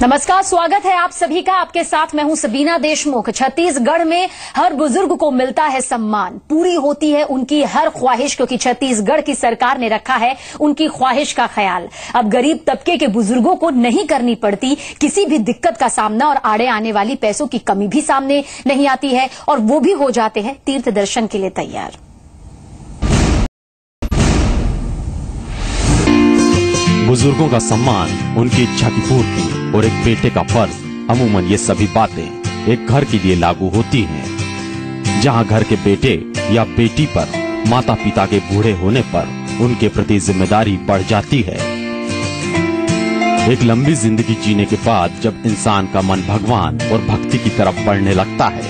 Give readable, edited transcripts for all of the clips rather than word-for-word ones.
नमस्कार, स्वागत है आप सभी का। आपके साथ मैं हूं सबीना देशमुख। छत्तीसगढ़ में हर बुजुर्ग को मिलता है सम्मान, पूरी होती है उनकी हर ख्वाहिश, क्योंकि छत्तीसगढ़ की सरकार ने रखा है उनकी ख्वाहिश का ख्याल। अब गरीब तबके के बुजुर्गों को नहीं करनी पड़ती किसी भी दिक्कत का सामना, और आड़े आने वाली पैसों की कमी भी सामने नहीं आती है, और वो भी हो जाते हैं तीर्थ दर्शन के लिए तैयार। बुजुर्गों का सम्मान, उनकी इच्छा की पूर्ति और एक बेटे का फर्ज, अमूमन ये सभी बातें एक घर के लिए लागू होती हैं। जहां घर के बेटे या बेटी पर माता पिता के बूढ़े होने पर उनके प्रति जिम्मेदारी बढ़ जाती है। एक लंबी जिंदगी जीने के बाद जब इंसान का मन भगवान और भक्ति की तरफ बढ़ने लगता है,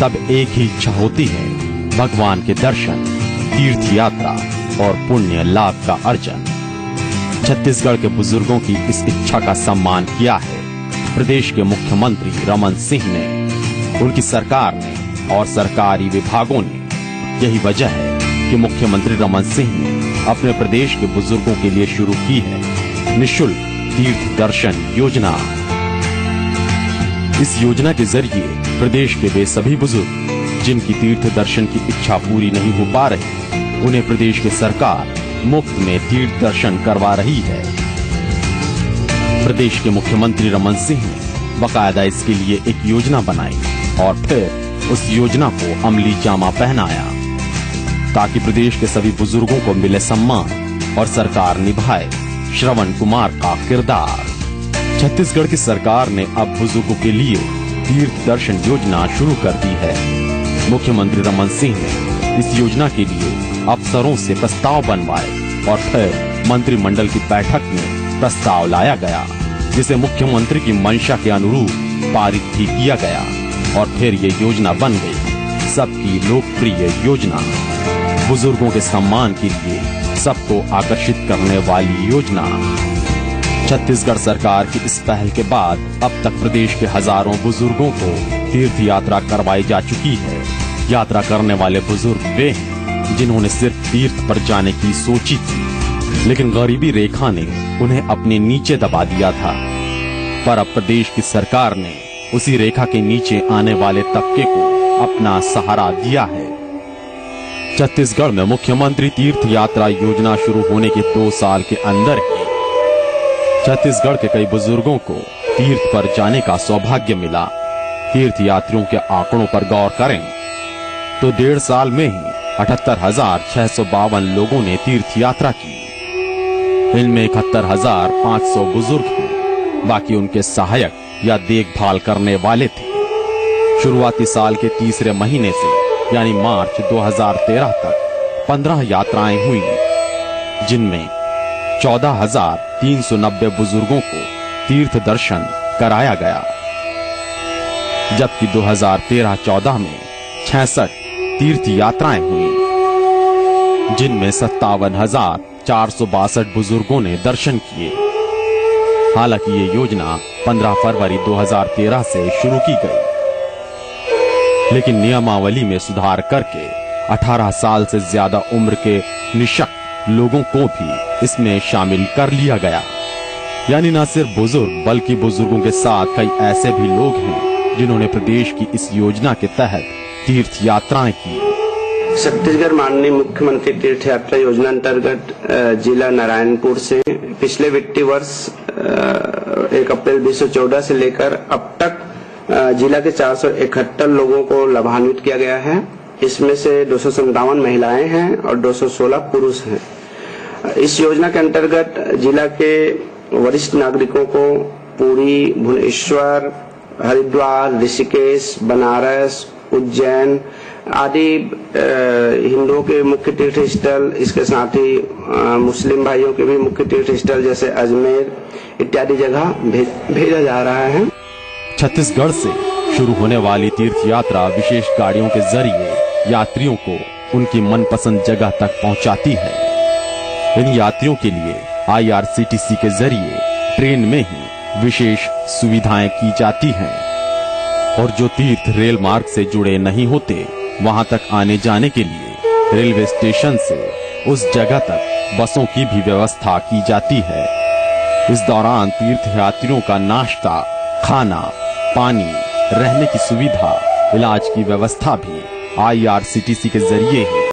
तब एक ही इच्छा होती है, भगवान के दर्शन, तीर्थ यात्रा और पुण्य लाभ का अर्जन। छत्तीसगढ़ के बुजुर्गों की इस इच्छा का सम्मान किया है प्रदेश के मुख्यमंत्री रमन सिंह ने, उनकी सरकार ने और सरकारी विभागों ने। यही वजह है कि मुख्यमंत्री रमन सिंह ने अपने प्रदेश के बुजुर्गों के लिए शुरू की है निःशुल्क तीर्थ दर्शन योजना। इस योजना के जरिए प्रदेश के वे सभी बुजुर्ग जिनकी तीर्थ दर्शन की इच्छा पूरी नहीं हो पा रही, उन्हें प्रदेश की सरकार मुफ्त में तीर्थ दर्शन करवा रही है। प्रदेश के मुख्यमंत्री रमन सिंह ने बकायदा इसके लिए एक योजना बनाई और फिर उस योजना को अमली जामा पहनाया, ताकि प्रदेश के सभी बुजुर्गों को मिले सम्मान और सरकार निभाए श्रवण कुमार का किरदार। छत्तीसगढ़ की सरकार ने अब बुजुर्गों के लिए तीर्थ दर्शन योजना शुरू कर दी है। मुख्यमंत्री रमन सिंह ने इस योजना के लिए अफसरों से प्रस्ताव बनवाए और फिर मंत्रिमंडल की बैठक में प्रस्ताव लाया गया, जिसे मुख्यमंत्री की मंशा के अनुरूप पारित भी किया गया और फिर ये योजना बन गई सबकी लोकप्रिय योजना। बुजुर्गों के सम्मान के लिए सबको आकर्षित करने वाली योजना। छत्तीसगढ़ सरकार की इस पहल के बाद अब तक प्रदेश के हजारों बुजुर्गों को तीर्थ यात्रा करवाई जा चुकी है। यात्रा करने वाले बुजुर्ग वे हैं जिन्होंने सिर्फ तीर्थ पर जाने की सोची थी, लेकिन गरीबी रेखा ने उन्हें अपने नीचे दबा दिया था। पर अब प्रदेश की सरकार ने उसी रेखा के नीचे आने वाले तबके को अपना सहारा दिया है। छत्तीसगढ़ में मुख्यमंत्री तीर्थ यात्रा योजना शुरू होने के 2 साल के अंदर ही छत्तीसगढ़ के कई बुजुर्गों को तीर्थ पर जाने का सौभाग्य मिला। तीर्थ यात्रियों के आंकड़ों पर गौर करें तो 1.5 साल में ही 78,652 लोगों ने तीर्थ यात्रा की। इनमें 71,500 बुजुर्ग थे, बाकी उनके सहायक या देखभाल करने वाले थे। शुरुआती साल के तीसरे महीने से यानी मार्च 2013 तक 15 यात्राएं हुई, जिनमें 14,390 बुजुर्गों को तीर्थ दर्शन कराया गया, जबकि 2013-14 में 66 तीर्थ यात्राएं हुई, जिनमें 57,462 बुजुर्गों ने दर्शन किए। हालांकि ये योजना 15 फरवरी 2013 से शुरू की गई, लेकिन नियमावली में सुधार करके 18 साल से ज्यादा उम्र के निःशक्त लोगों को भी इसमें शामिल कर लिया गया। यानी न सिर्फ बुजुर्ग बल्कि बुजुर्गों के साथ कई ऐसे भी लोग हैं जिन्होंने प्रदेश की इस योजना के तहत तीर्थ यात्राएं की। छत्तीसगढ़ माननीय मुख्यमंत्री तीर्थ यात्रा योजना अंतर्गत जिला नारायणपुर से पिछले वित्तीय वर्ष 1 अप्रैल 2014 से लेकर अब तक जिला के 471 लोगों को लाभान्वित किया गया है। इसमें से 257 महिलाएं हैं और 216 पुरुष हैं। इस योजना के अंतर्गत जिला के वरिष्ठ नागरिकों को पुरी, भुवनेश्वर, हरिद्वार, ऋषिकेश, बनारस, उज्जैन आदि हिंदुओं के मुख्य तीर्थ स्थल, इसके साथ ही मुस्लिम भाइयों के भी मुख्य तीर्थ स्थल जैसे अजमेर इत्यादि जगह भेजा जा रहा है। छत्तीसगढ़ से शुरू होने वाली तीर्थ यात्रा विशेष गाड़ियों के जरिए यात्रियों को उनकी मनपसंद जगह तक पहुंचाती है। इन यात्रियों के लिए IRCTC के जरिए ट्रेन में ही विशेष सुविधाएं की जाती हैं, और जो तीर्थ रेल मार्ग से जुड़े नहीं होते, वहां तक आने जाने के लिए रेलवे स्टेशन से उस जगह तक बसों की भी व्यवस्था की जाती है। इस दौरान तीर्थयात्रियों का नाश्ता, खाना, पानी, रहने की सुविधा, इलाज की व्यवस्था भी IRCTC के जरिए ही